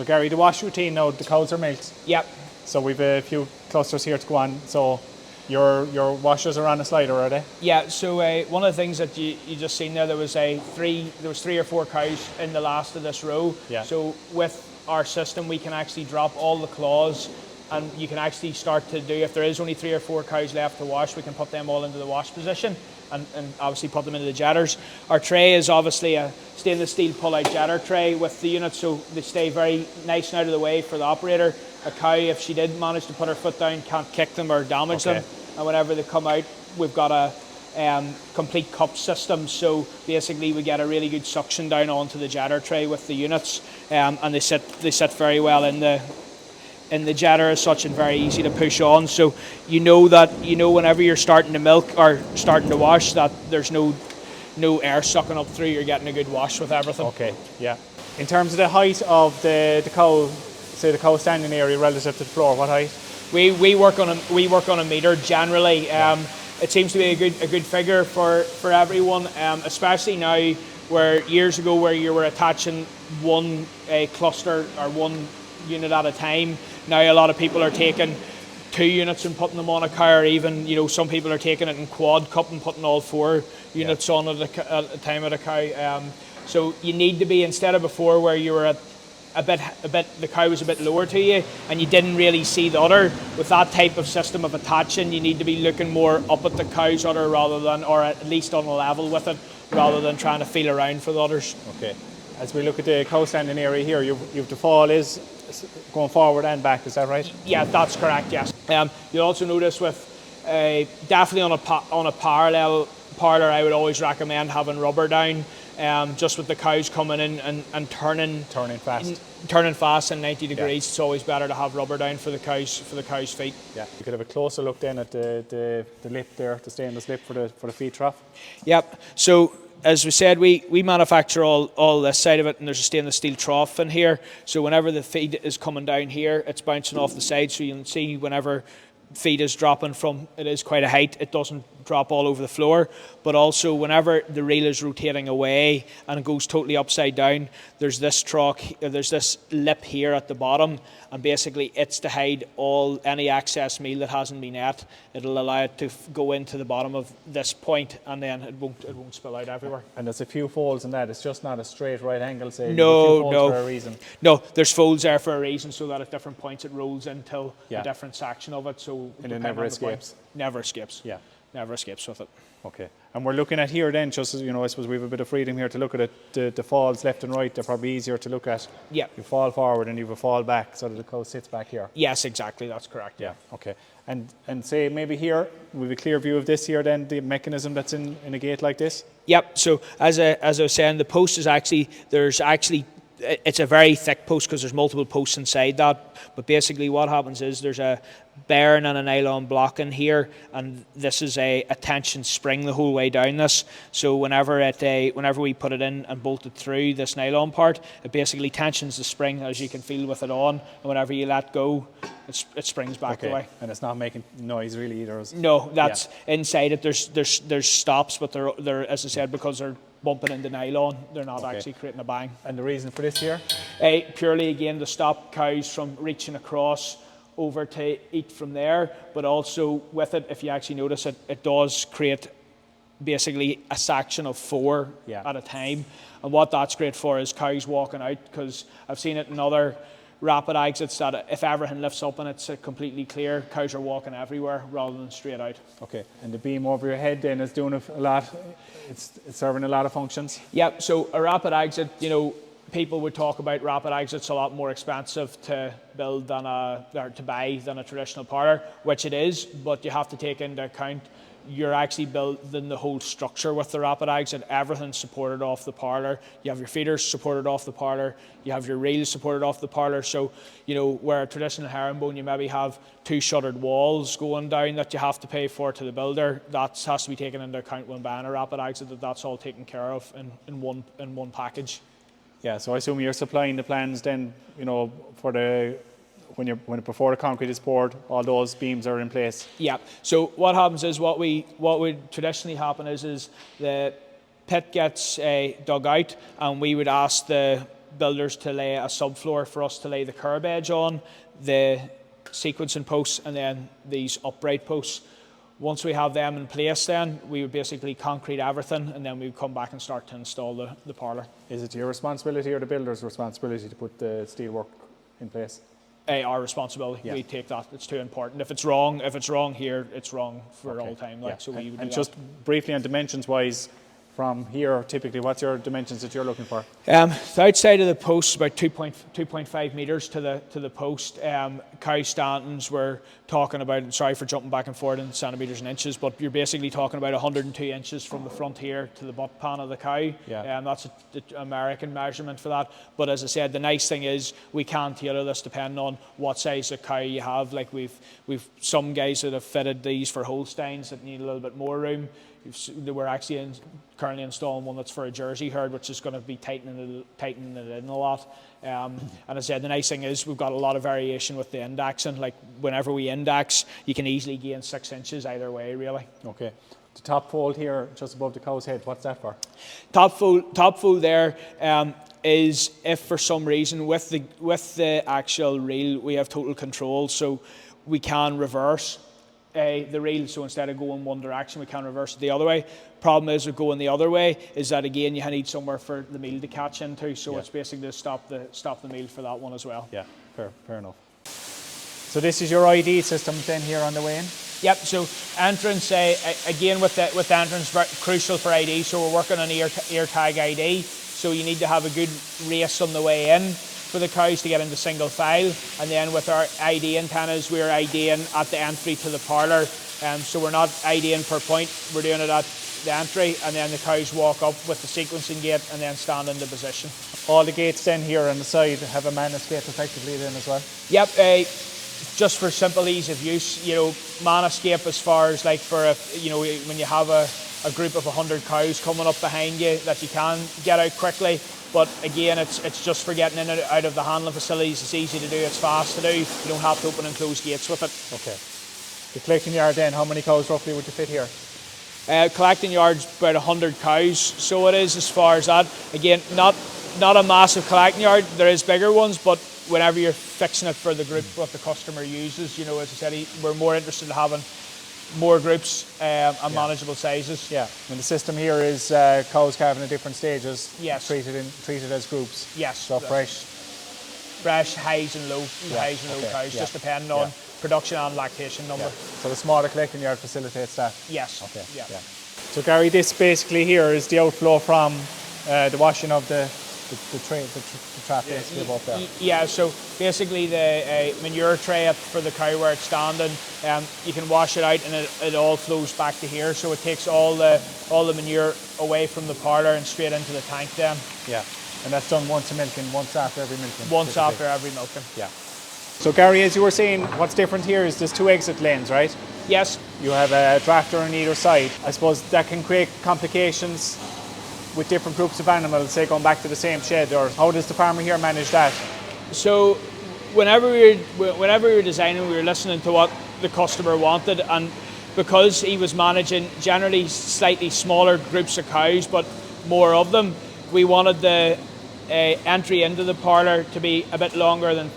So Gary, the wash routine now, the cows are milked. Yep. So we've a few clusters here to go on. So your washers are on a slider, are they? Yeah, so one of the things that you just seen there was 3 or 4 cows in the last of this row. Yeah. So with our system we can actually drop all the claws, and you can actually start to do, if there is only 3 or 4 cows left to wash, we can put them all into the wash position and obviously put them into the jetters. Our tray is obviously a stainless steel pull-out jetter tray with the unit, so they stay very nice and out of the way for the operator. A cow, if she did manage to put her foot down, can't kick them or damage them. And whenever they come out, we've got a complete cup system, so basically we get a really good suction down onto the jetter tray with the units, and they sit very well in the jetter as such, and very easy to push on. So you know whenever you're starting to milk or starting to wash, that there's no air sucking up through. You're getting a good wash with everything. Okay, yeah. In terms of the height of the cow, say the cow standing area relative to the floor, what height? We work on a metre generally. It seems to be a good figure for everyone, especially now, where years ago where you were attaching one cluster or one unit at a time. Now a lot of people are taking 2 units and putting them on a cow, or even some people are taking it in quad cup and putting all 4 units on at a time at a cow. So you need to be, instead of before where you were at the cow was a bit lower to you and you didn't really see the udder, with that type of system of attaching, you need to be looking more up at the cow's udder rather than, or at least on a level with it, rather than trying to feel around for the udders. Okay. As we look at the cow standing area here, you've the fall is going forward and back, is that right? Yeah, that's correct, yes. You'll also notice with, definitely on a parallel parlour, I would always recommend having rubber down, just with the cows coming in and turning fast in 90 degrees. Yeah. It's always better to have rubber down for the cows' feet. Yeah, you could have a closer look then at the lip there, the stainless lip for the feed trough. Yep. So as we said, we manufacture all this side of it, and there's a stainless steel trough in here. So whenever the feed is coming down here, it's bouncing off the side. So you can see whenever feed is dropping from, it is quite a height, it doesn't drop all over the floor, but also whenever the reel is rotating away and it goes totally upside down, there's this lip here at the bottom, and basically it's to hide any excess meal that hasn't been ate. It'll allow it to go into the bottom of this point, and then it won't spill out everywhere. And there's a few folds in that. It's just not a straight right angle, say. No, for a reason. No, there's folds there for a reason, so that at different points it rolls into a different section of it. So and it never escapes. Never escapes. Yeah. Never escapes with it. Okay. And we're looking at here then, just as I suppose we have a bit of freedom here to look at it. The falls left and right, they're probably easier to look at. Yeah. You fall forward and you have a fall back, so that the cow sits back here. Yes, exactly. That's correct. Yeah. Okay. And say maybe here we have a clear view of this here then, the mechanism that's in a gate like this. Yep. So as I was saying, the post is it's a very thick post because there's multiple posts inside that. But basically what happens is there's a bearing and a nylon block in here, and this is a tension spring the whole way down this. So whenever we put it in and bolt it through this nylon part, it basically tensions the spring, as you can feel with it on, and whenever you let go, it springs back away. And it's not making noise really either. No, that's inside it. There's stops, but they're as I said, because they're bumping into nylon, they're not actually creating a bang. And the reason for this here? Purely again to stop cows from reaching across over to eat from there, but also with it, if you actually notice it does create basically a section of 4 at a time. And what that's great for is cows walking out, because I've seen it in other rapid exits that if everything lifts up and it's completely clear, cows are walking everywhere rather than straight out. Okay, and the beam over your head then is doing a lot, it's serving a lot of functions? Yep, so a rapid exit, people would talk about rapid exits a lot more expensive to build to buy than a traditional parlour, which it is, but you have to take into account you're actually building the whole structure with the rapid exit. Everything's supported off the parlour. You have your feeders supported off the parlour. You have your reels supported off the parlour. So, where a traditional herringbone, you maybe have 2 shuttered walls going down that you have to pay for to the builder. That has to be taken into account when buying a rapid exit. That's all taken care of in one package. Yeah. So I assume you're supplying the plans then, for before the concrete is poured, all those beams are in place. Yeah. So what happens is what would traditionally happen is the pit gets dug out, and we would ask the builders to lay a subfloor for us to lay the curb edge on, the sequencing posts, and then these upright posts. Once we have them in place, then we would basically concrete everything, and then we would come back and start to install the parlour. Is it your responsibility or the builder's responsibility to put the steelwork in place? Our responsibility. Yeah. We take that. It's too important. If it's wrong here, it's wrong for all time. Like, so we would do and that. just briefly on dimensions-wise, from here, typically, what's your dimensions that you're looking for? The outside of the post is about 2.5 metres to the post. Cow standings, we're talking about, sorry for jumping back and forth in centimetres and inches, but you're basically talking about 102 inches from the front here to the butt pan of the cow. Yeah. That's an American measurement for that. But as I said, the nice thing is we can tailor this depending on what size of cow you have. Like we've some guys that have fitted these for Holsteins that need a little bit more room. We're actually currently installing one that's for a Jersey herd, which is going to be tightening it in a lot. And as I said, the nice thing is we've got a lot of variation with the indexing. Like whenever we index, you can easily gain 6 inches either way, really. Okay. The top fold here, just above the cow's head, what's that for? Top fold there is if for some reason with the actual reel we have total control, so we can reverse the reel, so instead of going one direction we can reverse it the other way. Problem is with going the other way is that again you need somewhere for the meal to catch into, so it's basically to stop the meal for that one as well. Yeah, fair enough. So this is your ID system then here on the way in? Yep, so entrance, again with the entrance, crucial for ID, so we're working on ear tag ID, so you need to have a good race on the way in for the cows to get into single file, and then with our ID antennas we're IDing at the entry to the parlour, so we're not IDing per point, we're doing it at the entry, and then the cows walk up with the sequencing gate and then stand into position. All the gates then here on the side have a man escape effectively then as well? Yep, just for simple ease of use, man escape as far as like for when you have a group of 100 cows coming up behind you that you can get out quickly. But again, it's just for getting in and out of the handling facilities. It's easy to do, it's fast to do. You don't have to open and close gates with it. Okay. The collecting yard then, how many cows roughly would you fit here? Collecting yard's about 100 cows, so it is as far as that. Again, not a massive collecting yard. There is bigger ones, but whenever you're fixing it for the group, what the customer uses, as I said, we're more interested in having more groups and manageable sizes. Yeah, and the system here is cows calving at different stages, yes, treated as groups. Yes. So fresh, highs and low, cows, just depending on production and lactation number. Yeah. So the smaller collecting yard facilitates that. Yes. Okay. Yeah. So Gary, this basically here is the outflow from the washing of the trap basically above there. Yeah, so basically the manure tray for the cow where it's standing, you can wash it out and it all flows back to here, so it takes all the manure away from the parlour and straight into the tank then. Yeah, and that's done once a milking, once after every milking. Once after every milking. Yeah. So Gary, as you were saying, what's different here is there's 2 exit lanes, right? Yes. You have a drafter on either side. I suppose that can create complications with different groups of animals, say going back to the same shed, or how does the farmer here manage that? So whenever we were designing, we were listening to what the customer wanted, and because he was managing generally slightly smaller groups of cows but more of them, we wanted the entry into the parlour to be a bit longer and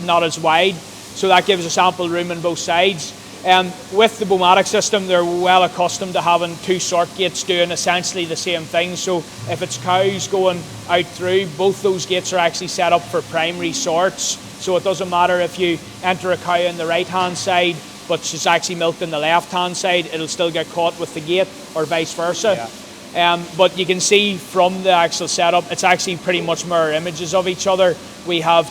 not as wide, so that gives us ample room on both sides. With the BouMatic system, they're well accustomed to having 2 sort gates doing essentially the same thing. So if it's cows going out through, both those gates are actually set up for primary sorts. So it doesn't matter if you enter a cow on the right-hand side, but she's actually milked on the left-hand side, it'll still get caught with the gate, or vice versa. Yeah. But you can see from the actual setup, it's actually pretty much mirror images of each other. We have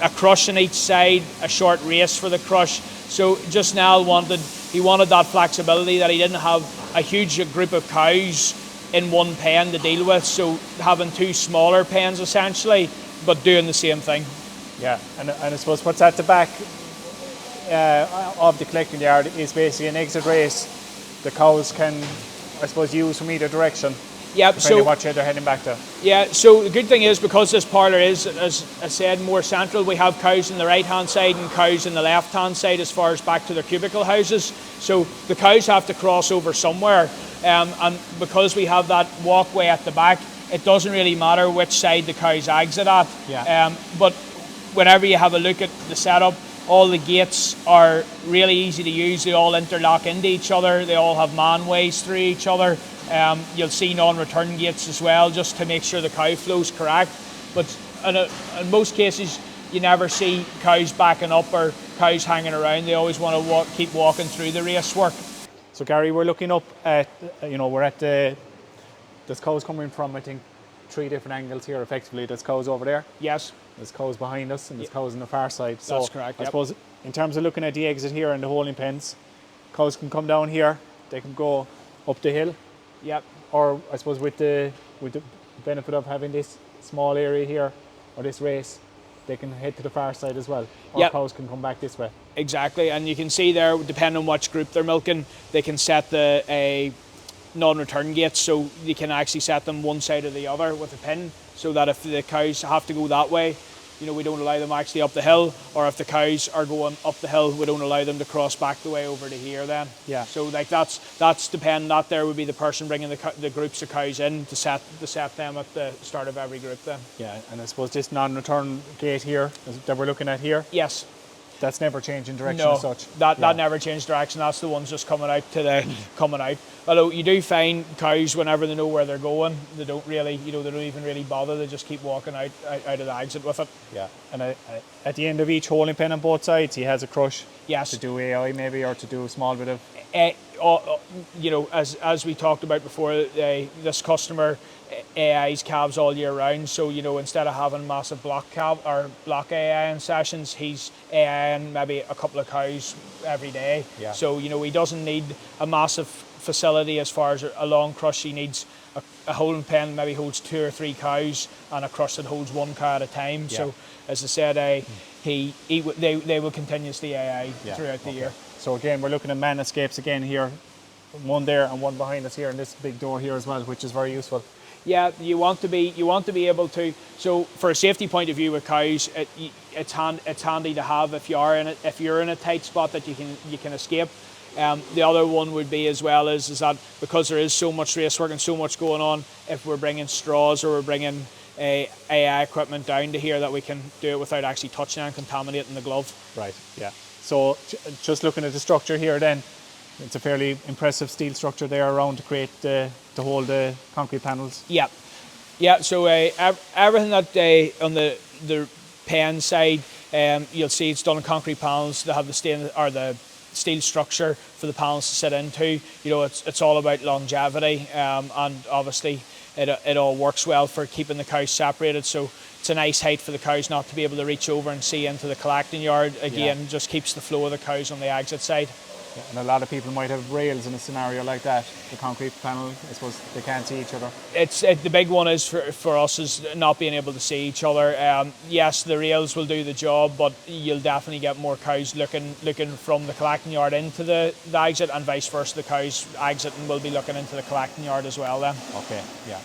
a crush on each side, a short race for the crush. So just now he wanted that flexibility, that he didn't have a huge group of cows in one pen to deal with, so having 2 smaller pens essentially, but doing the same thing. Yeah, and I suppose what's at the back of the collecting yard is basically an exit race the cows can, I suppose, use from either direction. Yep, depending on what shed they're heading back to. Yeah, so the good thing is, because this parlour is, as I said, more central, we have cows on the right-hand side and cows on the left-hand side as far as back to their cubicle houses. So the cows have to cross over somewhere, and because we have that walkway at the back, it doesn't really matter which side the cows exit at. Yeah. But whenever you have a look at the setup, all the gates are really easy to use. They all interlock into each other. They all have manways through each other. You'll see non-return gates as well, just to make sure the cow flow's correct. But in most cases, you never see cows backing up or cows hanging around. They always want to keep walking through the racework. So Gary, we're looking up at, we're at there's cows coming from, I think, 3 different angles here effectively. There's cows over there. Yes. There's cows behind us and there's cows on the far side. So that's correct. I suppose in terms of looking at the exit here and the holding pens, cows can come down here, they can go up the hill. Yep. Or I suppose with the benefit of having this small area here or this race, they can head to the far side as well. Or cows can come back this way. Exactly, and you can see there, depending on which group they're milking, they can set the non-return gates, so you can actually set them one side or the other with a pin, so that if the cows have to go that way, we don't allow them actually up the hill, or if the cows are going up the hill, we don't allow them to cross back the way over to here then. Yeah. So like that's depending, that there would be the person bringing the groups of cows in to set them at the start of every group then. Yeah, and I suppose this non-return gate here that we're looking at here, yes, that's never changing direction no, as such. That never changed direction. That's the ones just coming out coming out. Although you do find cows, whenever they know where they're going, they don't really, they don't even really bother. They just keep walking out of the exit with it. Yeah, and at the end of each holding pen on both sides, he has a crush. Yes. To do AI maybe, or to do a small bit of. As we talked about before, this customer AI's calves all year round. So instead of having massive block AI in sessions, he's AI in maybe a couple of cows every day. Yeah. So he doesn't need a massive facility as far as a long crush. He needs a holding pen maybe holds 2 or 3 cows, and a crush that holds 1 cow at a time. Yeah. So as I said, they will continuously AI throughout the year. So again, we're looking at man escapes again here, one there and one behind us here, and this big door here as well, which is very useful. Yeah, you want to be able to. So for a safety point of view with cows, it's handy to have if you're in a tight spot that you can escape. The other one would be as well is that because there is so much race work and so much going on, if we're bringing straws or we're bringing AI equipment down to here, that we can do it without actually touching and contaminating the glove. Right. Yeah. So just looking at the structure here, then it's a fairly impressive steel structure there around to create to hold the concrete panels. Yeah. Yeah. So everything that on the pen side, you'll see it's done in concrete panels. They have the steel structure for the panels to sit into. It's all about longevity, and obviously it all works well for keeping the cows separated. So it's a nice height for the cows not to be able to reach over and see into the collecting yard. Again, just keeps the flow of the cows on the exit side. Yeah, and a lot of people might have rails in a scenario like that. The concrete panel, I suppose they can't see each other. The big one is for us is not being able to see each other. Yes, the rails will do the job, but you'll definitely get more cows looking from the collecting yard into the exit, and vice versa. The cows exiting will be looking into the collecting yard as well then. Okay, yeah.